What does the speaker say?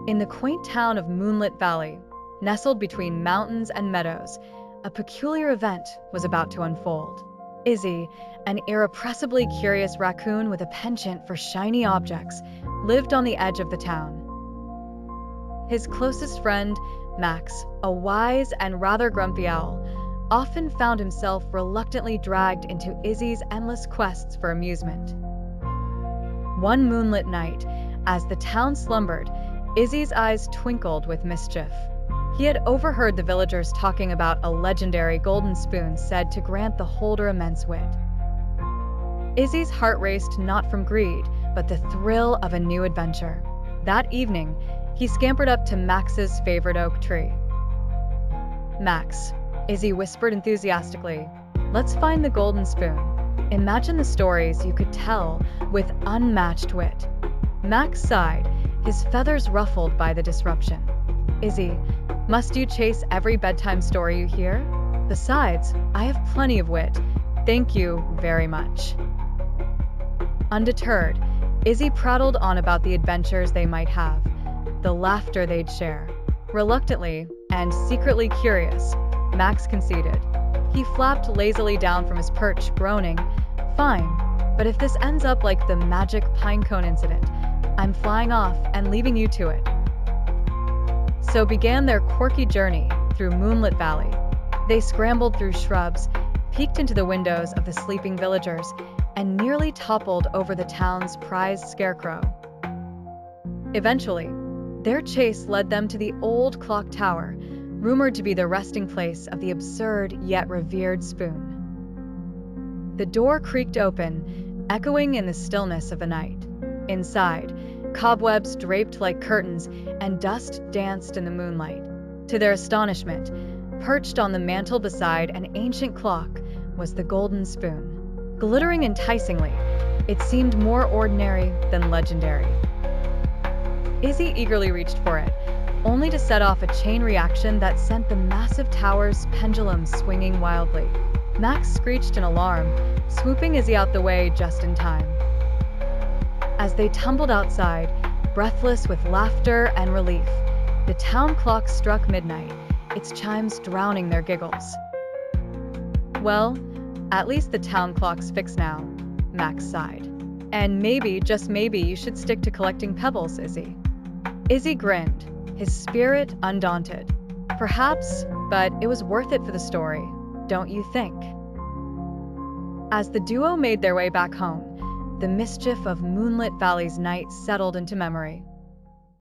In the quaint town of Moonlit Valley, nestled between mountains and meadows, a peculiar event was about to unfold. Izzy, an irrepressibly curious raccoon with a penchant for shiny objects, lived on the edge of the town. His closest friend, Max, a wise and rather grumpy owl, often found himself reluctantly dragged into Izzy's endless quests for amusement. One moonlit night, as the town slumbered, Izzy's eyes twinkled with mischief. He had overheard the villagers talking about a legendary golden spoon said to grant the holder immense wit. Izzy's heart raced not from greed, but the thrill of a new adventure. That evening, he scampered up to Max's favorite oak tree. "Max," Izzy whispered enthusiastically, "let's find the golden spoon. Imagine the stories you could tell with unmatched wit." Max sighed, his feathers ruffled by the disruption. "Izzy, must you chase every bedtime story you hear? Besides, I have plenty of wit. Thank you very much." Undeterred, Izzy prattled on about the adventures they might have, the laughter they'd share. Reluctantly, and secretly curious, Max conceded. He flapped lazily down from his perch, groaning, "Fine, but if this ends up like the magic pinecone incident, I'm flying off and leaving you to it." So began their quirky journey through Moonlit Valley. They scrambled through shrubs, peeked into the windows of the sleeping villagers, and nearly toppled over the town's prized scarecrow. Eventually, their chase led them to the old clock tower, rumored to be the resting place of the absurd yet revered spoon. The door creaked open, echoing in the stillness of the night. Inside, cobwebs draped like curtains and dust danced in the moonlight. To their astonishment, perched on the mantel beside an ancient clock was the golden spoon. Glittering enticingly, it seemed more ordinary than legendary. Izzy eagerly reached for it, only to set off a chain reaction that sent the massive tower's pendulum swinging wildly. Max screeched in alarm, swooping Izzy out the way just in time. As they tumbled outside, breathless with laughter and relief, the town clock struck midnight, its chimes drowning their giggles. "Well, at least the town clock's fixed now," Max sighed. "And maybe, just maybe, you should stick to collecting pebbles, Izzy." Izzy grinned, his spirit undaunted. "Perhaps, but it was worth it for the story, don't you think?" As the duo made their way back home, the mischief of Moonlit Valley's night settled into memory.